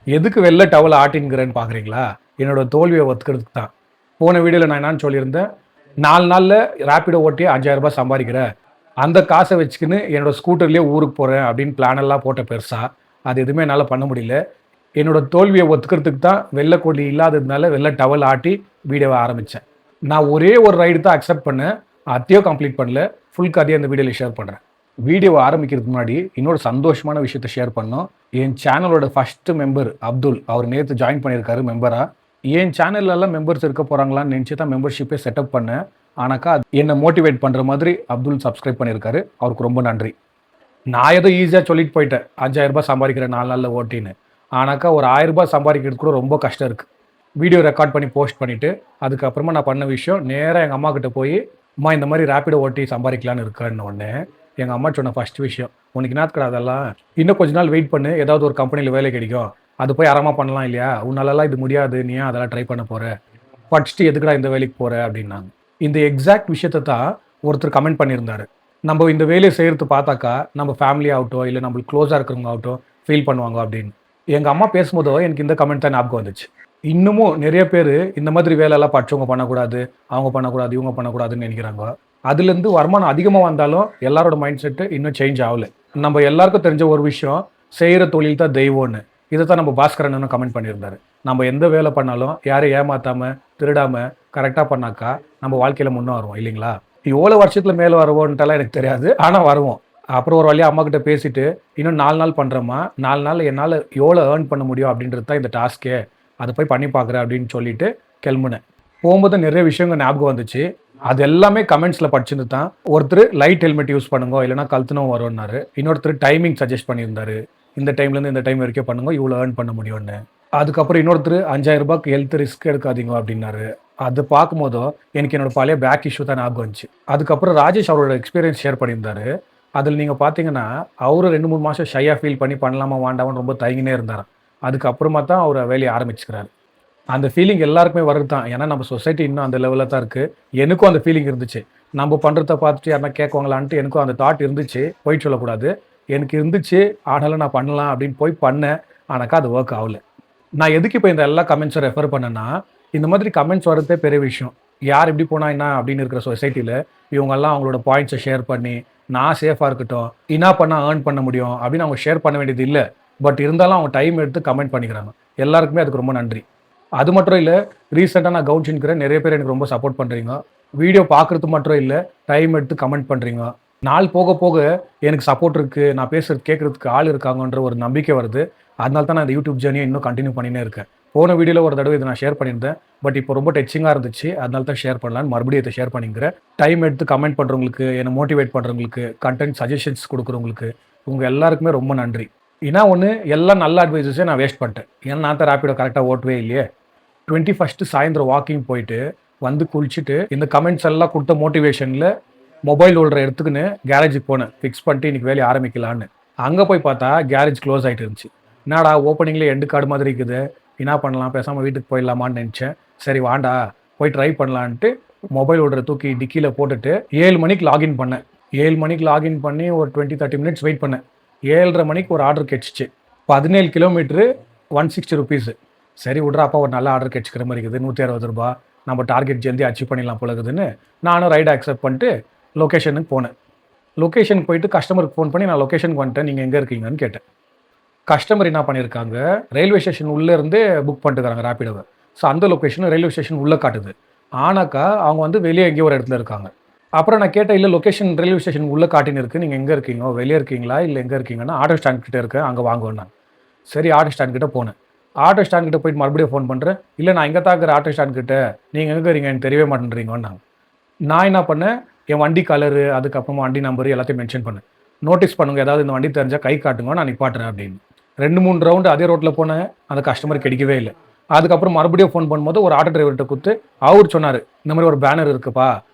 எதுக்கு வெள்ள டவல் ஆட்டின்கிறேன்னு பார்க்குறீங்களா? என்னோட தோல்வியை ஒத்துக்கிறதுக்கு தான். போன வீடியோவில் நான் என்னன்னு சொல்லியிருந்தேன், 4 நாளில் ரேப்பிடோ ஓட்டி ரூ. 5000 சம்பாதிக்கிறேன். அந்த காசை வச்சுக்கின்னு என்னோட ஸ்கூட்டர்லேயே ஊருக்கு போகிறேன் அப்படின்னு பிளான் எல்லாம் போட்ட பெருசா. அது எதுவுமே என்னால் பண்ண முடியல. என்னோட தோல்வியை ஒத்துக்கிறதுக்கு தான் வெள்ளை கொடி இல்லாததுனால வெள்ளை டவல் ஆட்டி வீடியோவை ஆரம்பித்தேன். நான் ஒரே ஒரு ரைடு தான் அக்செப்ட் பண்ணேன். அதையும் கம்ப்ளீட் பண்ணல. ஃபுல் கதையை அந்த வீடியோவில் ஷேர் பண்ணுறேன். வீடியோவை ஆரம்பிக்கிறதுக்கு முன்னாடி இன்னொரு சந்தோஷமான விஷயத்தை ஷேர் பண்ணோம். என் சேனலோட ஃபர்ஸ்ட் மெம்பர் அப்துல், அவர் நேற்று ஜாயின் பண்ணியிருக்காரு மெம்பராக. என் சேனல்லாம் மெம்பர்ஸ் இருக்க போகிறாங்களான்னு நினச்சி தான் மெம்பர்ஷிப்பே செட்டப் பண்ணேன். ஆனாக்கா என்னை மோட்டிவேட் பண்ணுற மாதிரி அப்துல் சப்ஸ்கிரைப் பண்ணியிருக்காரு. அவருக்கு ரொம்ப நன்றி. நான் ஏதோ ஈஸியாக சொல்லிட்டு போயிட்டேன், ரூ. 5000 சம்பாதிக்கிறேன் 4 நாளில் ஓட்டின்னு. ஆனாக்கா ஒரு ரூ. 1000 சம்பாதிக்கிறது கூட ரொம்ப கஷ்டம் இருக்குது. வீடியோ ரெக்கார்ட் பண்ணி போஸ்ட் பண்ணிவிட்டு அதுக்கப்புறமா நான் பண்ண விஷயம், நேராக எங்கள் அம்மா கிட்ட போய், அம்மா இந்த மாதிரி ரேப்பிடோ ஓட்டி சம்பாதிக்கலான்னு இருக்கான்னு ஒன்று. எங்கள் அம்மா சொன்ன ஃபர்ஸ்ட் விஷயம், உனக்கு என்னத்துக்கடா அதெல்லாம், இன்னும் கொஞ்ச நாள் வெயிட் பண்ணு, ஏதாவது ஒரு கம்பெனியில் வேலை கிடைக்கும், அது போய் ஆராமா பண்ணலாம் இல்லையா, உன்னாலலாம் இது முடியாது, நீ ஏன் அதெல்லாம் ட்ரை பண்ண போகிற, படிச்சுட்டு எதுக்குடா இந்த வேலைக்கு போகிற அப்படின்னாங்க. இந்த எக்ஸாக்ட் விஷயத்தை தான் ஒருத்தர் கமெண்ட் பண்ணியிருந்தாரு. நம்ம இந்த வேலையை செய்கிறது பார்த்தாக்கா நம்ம ஃபேமிலி ஆகட்டும் இல்லை நம்மளுக்கு க்ளோஸாக இருக்கிறவங்க ஆகட்டும் ஃபீல் பண்ணுவாங்க அப்படின்னு. எங்கள் அம்மா பேசும்போதோ எனக்கு இந்த கமெண்ட் தான் ஞாபகம் வந்துச்சு. இன்னமும் நிறைய பேர் இந்த மாதிரி வேலையெல்லாம் படிச்சவங்க பண்ணக்கூடாது, அவங்க பண்ணக்கூடாது, இவங்க பண்ணக்கூடாதுன்னு நினைக்கிறாங்க. அதுலேருந்து வருமானம் அதிகமாக வந்தாலும் எல்லாரோட மைண்ட் செட்டு இன்னும் சேஞ்ச் ஆகலை. நம்ம எல்லாருக்கும் தெரிஞ்ச ஒரு விஷயம், செய்கிற தொழில் தான் தெய்வம்னு. இதை தான் நம்ம பாஸ்கரன் கமெண்ட் பண்ணியிருந்தாரு. நம்ம எந்த வேலை பண்ணாலும் யாரையும் ஏமாற்றாமல் திருடாமல் கரெக்டாக பண்ணாக்கா நம்ம வாழ்க்கையில் முன்னே வருவோம் இல்லைங்களா? எவ்வளோ வருஷத்தில் மேலே வருவோன்ட்டெல்லாம் எனக்கு தெரியாது, ஆனால் வருவோம். அப்புறம் ஒரு வழியாக அம்மாக்கிட்ட பேசிட்டு, இன்னும் 4 நாள் பண்ணுறோமா, 4 நாள் என்னால் எவ்வளோ ஏர்ன் பண்ண முடியும் அப்படின்றது தான் இந்த டாஸ்க்கே, அதை போய் பண்ணி பார்க்குறேன் அப்படின்னு சொல்லிட்டு கிளம்புனேன். போகும்போது நிறைய விஷயங்கள் ஞாபகம் வந்துச்சு. அது எல்லாமே கமெண்ட்ஸில் படிச்சிருந்து தான். ஒருத்தர் லைட் ஹெல்மெட் யூஸ் பண்ணுங்க, இல்லைனா கழுத்துனவும் வரும்னாரு. இன்னொருத்தர் டைமிங் சஜஸ்ட் பண்ணியிருந்தாரு, இந்த டைம்லேருந்து இந்த டைம் வரைக்கும் பண்ணுங்க, இவ்வளோ ஏர்ன் பண்ண முடியும்னு. அதுக்கப்புறம் இன்னொருத்தர் 5000 ஹெல்த் ரிஸ்க் எடுக்காதீங்க அப்படின்னாரு. அது பார்க்கும்போதும் எனக்கு என்னோட பழைய பேக் இஷ்யூ தான் ஞாபகம் வந்துச்சு. அதுக்கப்புறம் ராஜேஷ் அவரோட எக்ஸ்பீரியன்ஸ் ஷேர் பண்ணியிருந்தாரு. அதில் நீங்கள் பார்த்தீங்கன்னா அவரு 2-3 மாதம் ஷையாக ஃபீல் பண்ணி பண்ணலாமா வேண்டாமான்னு ரொம்ப தயங்கினே இருந்தார். அதுக்கப்புறமா தான் அவர் வேலையை ஆரம்பிச்சுக்கிறாரு. அந்த ஃபீலிங் எல்லாருக்குமே வருது தான். ஏன்னா நம்ம சொசைட்டி இன்னும் அந்த லெவலில் தான் இருக்குது. எனக்கும் அந்த ஃபீலிங் இருந்துச்சு. நம்ம பண்ணுறத பார்த்துட்டு யாருன்னா கேட்குவாங்களான்ட்டு எனக்கும் அந்த தாட் இருந்துச்சு. போய் சொல்லக்கூடாது, எனக்கு இருந்துச்சு. ஆனாலும் நான் பண்ணலாம் அப்படின்னு போய் பண்ணேன். ஆனாக்கா அது ஒர்க் ஆகலை. நான் எதுக்கு இப்போ இந்த எல்லா கமெண்ட்ஸும் ரெஃபர் பண்ணேன்னா, இந்த மாதிரி கமெண்ட்ஸ் வரதே பெரிய விஷயம். யார் எப்படி போனா என்ன அப்படின்னு இருக்கிற சொசைட்டியில் இவங்கெல்லாம் அவங்களோட பாயிண்ட்ஸை ஷேர் பண்ணி, நான் சேஃபாக இருக்கட்டும், என்ன பண்ணால் ஏர்ன் பண்ண முடியும் அப்படின்னு அவங்க ஷேர் பண்ண வேண்டியது இல்லை. பட் இருந்தாலும் அவங்க டைம் எடுத்து கமெண்ட் பண்ணிக்கிறாங்க. எல்லாருக்குமே அதுக்கு ரொம்ப நன்றி. அது மட்டும் இல்லை, ரீசெண்டாக நான் கவனிச்சுக்கிறேன், நிறைய பேர் எனக்கு ரொம்ப சப்போர்ட் பண்ணுறீங்க. வீடியோ பார்க்குறது மட்டும் இல்லை, டைம் எடுத்து கமெண்ட் பண்ணுறீங்க. நாள் போக போக எனக்கு சப்போர்ட் இருக்குது, நான் பேசுறது கேட்குறதுக்கு ஆள் இருக்காங்கன்ற ஒரு நம்பிக்கை வருது. அதனால தான் நான் இந்த யூடியூப் ஜேர்னியை இன்னும் கண்டினியூ பண்ணினே இருக்கேன். போன வீடியோவில் ஒரு தடவை இதை நான் ஷேர் பண்ணியிருந்தேன். பட் இப்போ ரொம்ப டச்சிங்காக இருந்துச்சு, அதனால தான் ஷேர் பண்ணலான்னு மறுபடியும் இதை ஷேர் பண்ணிக்கிறேன். டைம் எடுத்து கமெண்ட் பண்ணுறவங்களுக்கு, என்னை மோட்டிவேட் பண்ணுறவங்களுக்கு, கண்டென்ட் சஜஷன்ஸ் கொடுக்குறவங்களுக்கு, உங்கள் எல்லாருக்குமே ரொம்ப நன்றி. ஏன்னா ஒன்று, எல்லாம் நல்ல அட்வைஸஸே நான் வேஸ்ட் பண்ணிட்டேன். ஏன்னா நான் தான் ரேப்பிடோ கரெக்டாக ஓட்டவே இல்லையே. 21 சாயந்தரம் வாக்கிங் போயிட்டு வந்து குளிச்சுட்டு இந்த கமெண்ட்ஸ் எல்லாம் கொடுத்த மோட்டிவேஷனில் மொபைல் ஹோல்டரை எடுத்துக்கின்னு கேரேஜுக்கு போனேன், ஃபிக்ஸ் பண்ணிட்டு இன்றைக்கி வேலையை ஆரம்பிக்கலான்னு. அங்கே போய் பார்த்தா கேரேஜ் க்ளோஸ் ஆகிட்டு இருந்துச்சு. என்னடா ஓப்பனிங்லேயே எண்டு கார்டு மாதிரி இருக்குது, என்ன பண்ணலாம், பேசாமல் வீட்டுக்கு போயிடலாமான்னு நினச்சேன். சரி வாண்டா போய் ட்ரை பண்ணலான்ட்டு மொபைல் ஹோல்டரை தூக்கி டிக்கியில் போட்டுட்டு 7 மணிக்கு லாகின் பண்ணேன். 7 மணிக்கு லாகின் பண்ணி ஒரு 20-30 மினிட்ஸ் வெயிட் பண்ணேன். 7:30 மணிக்கு ஒரு ஆர்டர் கிடச்சிச்சு. 17 கிலோமீட்ரு, 160 ருபீஸு. சரி விட்றா அப்பா, ஒரு நல்ல ஆர்டர் கிடச்சிக்கிற மாதிரி இருக்குது, 160 ரூபா, நம்ம டார்கெட் ஜல்தி அச்சீவ் பண்ணிடலாம் போல இருக்குதுன்னு நானும் ரைடை அக்செப்ட் பண்ணிட்டு லொக்கேஷனுக்கு போனேன். லொக்கேஷனுக்கு போயிட்டு கஸ்டமருக்கு ஃபோன் பண்ணி நான் லொக்கேஷனுக்கு வந்துட்டேன், நீங்கள் எங்கே இருக்கீங்கன்னு கேட்டேன். கஸ்டமர் என்ன பண்ணியிருக்காங்க, ரயில்வே ஸ்டேஷன் உள்ளேருந்தே புக் பண்ணிட்டுருக்காங்க ரேப்பிடோவை. ஸோ அந்த லொக்கேஷன் ரயில்வே ஸ்டேஷன் உள்ளே காட்டுது. ஆனாக்கா அவங்க வந்து வெளியே எங்கேயோ ஒரு இடத்துல இருக்காங்க. அப்புறம் நான் கேட்டேன், இல்லை லொக்கேஷன் ரயில்வே ஸ்டேஷன் உள்ளே காட்டின்னு இருக்குது, நீங்கள் எங்கே இருக்கீங்க, வெளியே இருக்கீங்களா இல்லை எங்கே இருக்கீங்கன்னா, ஆட்டோ ஸ்டாண்ட் கிட்டே இருக்கேன், அங்கே வாங்குவேன். சரி ஆட்டோ ஸ்டாண்ட் கிட்டே போனேன். ஆட்டோ ஸ்டாண்ட் கிட்டே போயிட்டு மறுபடியும் ஃபோன் பண்ணுறேன், இல்லை நான் எங்கே தான் இருக்கிற ஆட்டோ ஸ்டாண்ட் கிட்டே, நீங்கள் எங்கே இருக்கீங்க எனக்கு தெரியவே மாட்டேன்றீங்கன்னாங்க. நான் என்ன பண்ணேன், என் வண்டி கலரு, அதுக்கப்புறமா வண்டி நம்பரு எல்லாத்தையும் மென்ஷன் பண்ணேன். நோட்டீஸ் பண்ணுங்க, ஏதாவது இந்த வண்டி தெரிஞ்சால் கை காட்டுங்க, நான் நிப்பாட்டுறேன் அப்படின்னு. 2-3 ரவுண்டு அதே ரோட்டில் போனேன், அந்த கஸ்டமர் கிடைக்கவே இல்லை. அதுக்கப்புறம் மறுபடியும் ஃபோன் பண்ணும்போது ஒரு ஆட்டோ டிரைவர்கிட்ட கொடுத்து அவர் சொன்னார், இந்த மாதிரி ஒரு பேனர் இருக்குப்பா,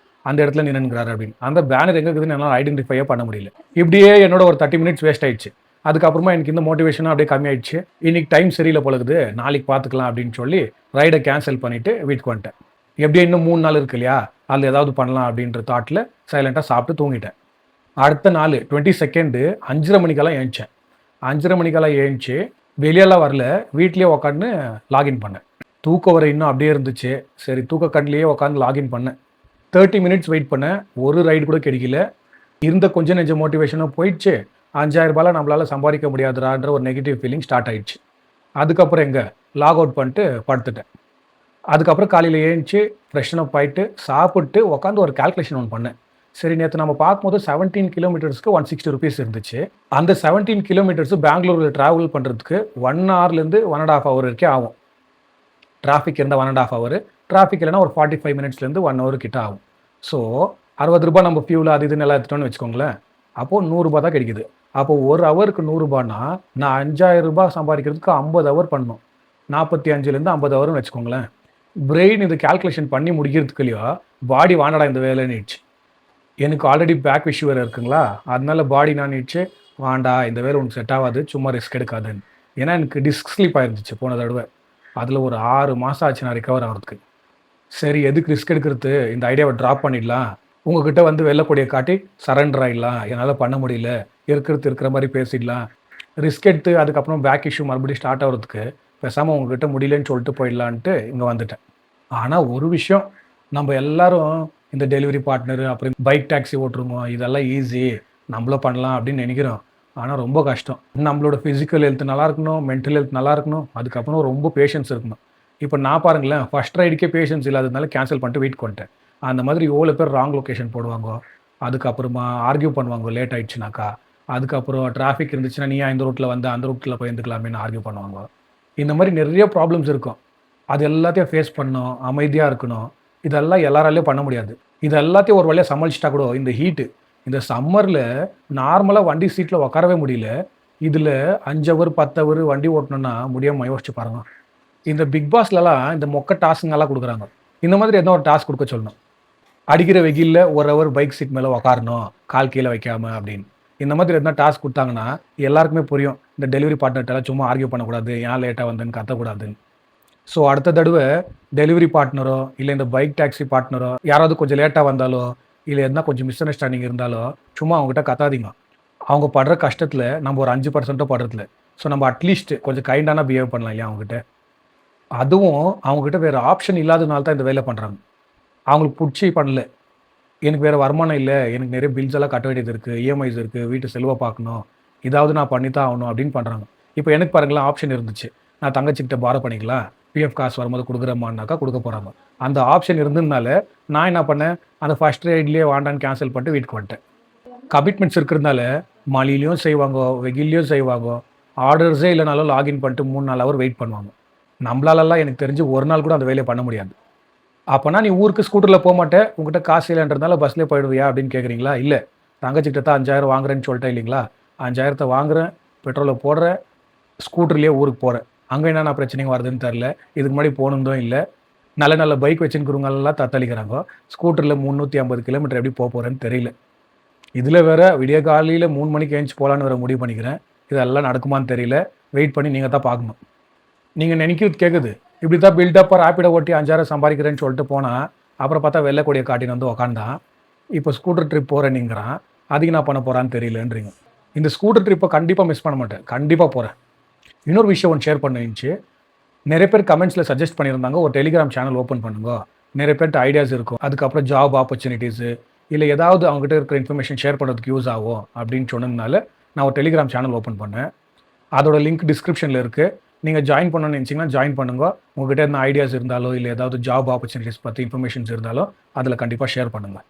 அந்த இடத்துல நின்னுங்கிறாரு அப்படின்னு. அந்த பேனர் எங்கே இருக்குதுன்னு என்னால் ஐடென்டிஃபையே பண்ண முடியல. இப்படியே என்னோட ஒரு 30 மினிட்ஸ் வேஸ்ட் ஆயிடுச்சு. அதுக்கப்புறமா எனக்கு இந்த மோட்டிவேஷனாக அப்படியே கம்மியாயிடுச்சு. இன்னைக்கு டைம் சரியில்லை போலகுது, நாளைக்கு பார்த்துக்கலாம் அப்படின்னு சொல்லி ரைடை கேன்சல் பண்ணிவிட்டு வீட்டுக்கு வந்துட்டேன். எப்படியும் இன்னும் 3 நாள் இருக்கு இல்லையா, அதில் ஏதாவது பண்ணலாம் அப்படின்ற தாட்டில் சைலண்ட்டாக சாப்பிட்டு தூங்கிட்டேன். அடுத்த நாள் 22 5:30 மணிக்கெல்லாம் எழுந்தேன். 5:30 மணிக்கெல்லாம் எழுந்துச்சு வெளியெல்லாம் வரல. வீட்லயே உட்காந்து லாகின் பண்ணேன். தூக்கம் வர இன்னும் அப்படியே இருந்துச்சு. சரி தூக்க கண்ணிலேயே உட்காந்து லாகின் பண்ணேன். 30 மினிட்ஸ் வெயிட் பண்ணேன். ஒரு ரைடு கூட கிடைக்கல. இருந்த கொஞ்சம் நெஞ்ச மோட்டிவேஷனும் போயிடுச்சு. ரூ. 5000 நம்மளால சம்பாதிக்க முடியாதுடான்ற ஒரு நெகட்டிவ் ஃபீலிங் ஸ்டார்ட் ஆயிடுச்சு. அதுக்கப்புறம் லாக் அவுட் பண்ணிட்டு படுத்துட்டேன். அதுக்கப்புறம் காலையில எழுந்துச்சு ஃப்ரெஷ்ஷன் அப் ஆயிட்டு, சாப்பிட்டு உட்காந்து ஒரு கால்குலேஷன் ஒண்ணு பண்ணேன். சரி நேத்து நம்ம பார்க்கும்போது 17 கிலோமீட்டர்ஸ்க்கு ₹160 இருந்துச்சு. அந்த 17 கிலோமீட்டர்ஸ் பெங்களூர்ல டிராவல் பண்றதுக்கு 1 ஹவர்லேருந்து 1 1/2 ஹவர் வரைக்கும் ஆகும். டிராஃபிக் இருந்தால் 1 1/2 ஹவர், டிராஃபிக் இல்லைனா ஒரு 45 மினிட்ஸ்லேருந்து 1 ஹவர் கிட்ட ஆகும். ஸோ ₹60 நம்ம ஃபியூல் அது இதுன்னு எல்லாம் எடுத்துட்டோம்னு வச்சுக்கோங்களேன். அப்போது ₹100 தான் கிடைக்குது. அப்போ ஒரு ஹவருக்கு ₹100னா நான் ₹5000 சம்பாதிக்கிறதுக்கு 50 ஹவர் பண்ணணும். 45லேருந்து 50 ஹவர்னு வச்சுக்கோங்களேன். பிரெயின் இது கால்குலேஷன் பண்ணி முடிக்கிறதுக்குள்ளேயோ பாடி வாண்டடா இந்த வேலைன்னுச்சு. எனக்கு ஆல்ரெடி பேக் இஷ்யூ வேறு இருக்குங்களா, அதனால பாடி நான்னுச்சு வாண்டா இந்த வேலை உனக்கு செட் ஆகாது, சும்மா ரிஸ்க் எடுக்காதுன்னு. ஏன்னா எனக்கு டிஸ்க் ஸ்லீப் ஆயிருந்துச்சு போன தடவை. அதில் ஒரு 6 மாதம் ஆச்சு நான் ரிகவர் ஆகிறதுக்கு. சரி எதுக்கு ரிஸ்க் எடுக்கிறது, இந்த ஐடியாவை ட்ராப் பண்ணிடலாம். உங்ககிட்ட வந்து வெள்ளக்கூடியை காட்டி சரண்டர் ஆகிடலாம், என்னால் பண்ண முடியல, இருக்கிற மாதிரி பேசிடலாம். ரிஸ்க் எடுத்து அதுக்கப்புறம் பேக் இஷ்யூ மறுபடியும் ஸ்டார்ட் ஆகிறதுக்கு பேசாமல் உங்ககிட்ட முடியலன்னு சொல்லிட்டு போயிடலான்ட்டு இங்கே வந்துட்டேன். ஆனால் ஒரு விஷயம், நம்ம எல்லாரும் இந்த டெலிவரி பார்ட்னரு அப்புறம் பைக் டாக்ஸி ஓட்டுருவோம், இதெல்லாம் ஈஸி நம்மளும் பண்ணலாம் அப்படின்னு நினைக்கிறோம். ஆனால் ரொம்ப கஷ்டம். நம்மளோட ஃபிசிக்கல் ஹெல்த் நல்லா இருக்கணும், மென்டல் ஹெல்த் நல்லா இருக்கணும், அதுக்கப்புறம் ரொம்ப பேஷன்ஸ் இருக்கணும். இப்போ நான் பாருங்களேன், ஃபஸ்ட் ரைடுக்கே பேஷன்ஸ் இல்லாததுனால கேன்சல் பண்ணிட்டு வீட்டுக்கு வந்துட்டேன். அந்த மாதிரி எவ்வளோ பேர் ராங் லொக்கேஷன் போடுவாங்க, அதுக்கப்புறமா ஆர்கியூ பண்ணுவாங்க லேட் ஆயிடுச்சுனாக்கா, அதுக்கப்புறம் டிராஃபிக் இருந்துச்சுன்னா நீ இந்த ரூட்டில் வந்து அந்த ரூட்டில் போய் இருந்துக்கலாமேன்னு ஆர்கியூ பண்ணுவாங்க. இந்த மாதிரி நிறைய ப்ராப்ளம்ஸ் இருக்கும். அது எல்லாத்தையும் ஃபேஸ் பண்ணணும், அமைதியாக இருக்கணும். இதெல்லாம் எல்லாராலையும் பண்ண முடியாது. இது எல்லாத்தையும் ஒரு வழியாக சமாளிச்சிட்டா கூட இந்த ஹீட்டு, இந்த சம்மரில் நார்மலாக வண்டி சீட்டில் உட்காரவே முடியல. இதில் 5 ஹவர் 10 ஹவர் வண்டி ஓட்டணும்னா முடியாமல் யோசிச்சு பாருங்க. இந்த பிக் பாஸ்லலாம் இந்த மொக்க டாஸ்க்குங்கெல்லாம் கொடுக்குறாங்க. இந்த மாதிரி எதனா ஒரு டாஸ்க் கொடுக்க சொல்லணும். அடிக்கிற வெயிலில் 1 ஹவர் பைக் சீட் மேலே உட்காரணும், கால் கீழே வைக்காமல் அப்படின்னு. இந்த மாதிரி எதனா டாஸ்க் கொடுத்தாங்கன்னா எல்லாருக்குமே புரியும். இந்த டெலிவரி பார்ட்னர்ட்டெல்லாம் சும்மா ஆர்கியூ பண்ணக்கூடாது, ஏன் லேட்டாக வந்தேன்னு கத்தக்கூடாதுன்னு. ஸோ அடுத்த தடவை டெலிவரி பார்ட்னரோ இல்லை இந்த பைக் டாக்ஸி பார்ட்னரோ யாராவது கொஞ்சம் லேட்டாக வந்தாலோ இல்லை எதனா கொஞ்சம் மிஸ் அண்டர்ஸ்டாண்டிங் இருந்தாலோ சும்மா அவங்ககிட்ட கத்தாதீங்க. அவங்க படுற கஷ்டத்தில் நம்ம ஒரு 5% படுறதில்ல. ஸோ நம்ம அட்லீஸ்ட் கொஞ்சம் கைண்டான பிஹேவ் பண்ணலாம் இல்லையா அவங்ககிட்ட. அதுவும் அவங்ககிட்ட வேறு ஆப்ஷன் இல்லாதனால தான் இந்த வேலை பண்ணுறாங்க. அவங்களுக்கு பிடிச்சி பண்ணல, எனக்கு வேறு வருமானம் இல்லை, எனக்கு நிறைய பில்ஸ் எல்லாம் கட்ட வேண்டியது இருக்குது, இஎம்ஐஸ் இருக்குது, வீட்டு செலவை பார்க்கணும், இதாவது நான் பண்ணித்தான் ஆகணும் அப்படின்னு பண்ணுறாங்க. இப்போ எனக்கு பாருங்களேன் ஆப்ஷன் இருந்துச்சு, நான் தங்கச்சிக்கிட்ட பாரோ பண்ணிக்கலாம், பிஎஃப் காசு வரும்போது கொடுக்குறமான்னாக்கா கொடுக்க போகிறாங்க. அந்த ஆப்ஷன் இருந்ததுனால நான் என்ன பண்ணேன், அந்த ஃபஸ்ட் ரைட்லேயே வாண்டான்னு கேன்சல் பண்ணிட்டு வீட்டுக்கு வந்துட்டேன். கமிட்மெண்ட்ஸ் இருக்கிறதுனால மழையிலையும் செய்வாங்க, வெயிலையும் செய்வாங்க, ஆர்டர்ஸே இல்லைனாலும் லாகின் பண்ணிட்டு 3-4 ஹவர் வெயிட் பண்ணுவாங்க. நம்மளாலலாம் எனக்கு தெரிஞ்சு ஒரு நாள் கூட அந்த வேலையை பண்ண முடியாது. அப்போனா நீ ஊருக்கு ஸ்கூட்டரில் போக மாட்டேன், உங்ககிட்ட காசு இல்லைன்றதுனால பஸ்லேயே போயிடுவியா அப்படின்னு கேட்குறீங்களா? இல்லை, தங்கச்சிக்கிட்ட தான் 5000 வாங்குறேன்னு சொல்லிட்டேன் இல்லைங்களா, 5000 வாங்குறேன், பெட்ரோலை போடுறேன், ஸ்கூட்டர்லேயே ஊருக்கு போகிறேன். அங்கே என்னென்ன பிரச்சனைங்க வருதுன்னு தெரில. இதுக்கு முன்னாடி போகணுந்தோம் இல்லை. நல்ல நல்ல பைக் வச்சுருக்கிறவங்கெல்லாம் தத்தளிக்கிறாங்க. ஸ்கூட்டரில் 350 கிலோமீட்டர் எப்படி போக போகிறேன்னு தெரியல. இதில் வேறு விடிய காலையில் 3 மணிக்கு எழுந்துச்சி போகலான்னு வேறு முடிவு பண்ணிக்கிறேன். இதெல்லாம் நடக்குமான்னு தெரியல. வெயிட் பண்ணி நீங்கள் தான் பார்க்கணும். நீங்கள் நினைக்கிறது கேட்குது, இப்படி தான் பில்டப்பாக ரேப்பிடோ ஓட்டி 5000 சம்பாதிக்கிறேன்னு சொல்லிட்டு போனால் அப்புறம் பார்த்தா வெள்ளைக்கூடியை காட்டின்னு வந்து உக்காந்தான். இப்போ ஸ்கூட்டர் ட்ரிப் போகிறேன்னுங்கிறான், அதுக்கு நான் பண்ண போகிறான்னு தெரியலன்றீங்க. இந்த ஸ்கூட்டர் ட்ரிப்பை கண்டிப்பாக மிஸ் பண்ண மாட்டேன், கண்டிப்பாக போகிறேன். இன்னொரு விஷயம் ஒன்று ஷேர் பண்ணிருந்துச்சு. நிறைய பேர் கமெண்ட்ஸில் சஜஸ்ட் பண்ணியிருந்தாங்க, ஒரு டெலிகிராம் சேனல் ஓப்பன் பண்ணுங்க, நிறைய பேர்கிட்ட ஐடியாஸ் இருக்கும், அதுக்கப்புறம் ஜாப் ஆப்பர்ச்சுனிட்டிஸு இல்லை ஏதாவது அவங்ககிட்ட இருக்கிற இன்ஃபர்மேஷன் ஷேர் பண்ணுறதுக்கு யூஸ் ஆகும் அப்படின்னு சொன்னதுனால நான் ஒரு டெலிகிராம் சேனல் ஓப்பன் பண்ணேன். அதோட லிங்க் டிஸ்கிரிப்ஷனில் இருக்குது. நீங்கள் ஜாயின் பண்ணணும்னு நினச்சிங்கன்னா ஜாயின் பண்ணுங்க. உங்கள்கிட்ட எதனா ஐடியாஸ் இருந்தாலோ இல்லை ஏதாவது ஜாப் ஆப்பர்ச்சுனிட்டிஸ் பற்றி இன்ஃபர்மேஷன்ஸ் இருந்தாலோ அதில் கண்டிப்பாக ஷேர் பண்ணுங்கள்.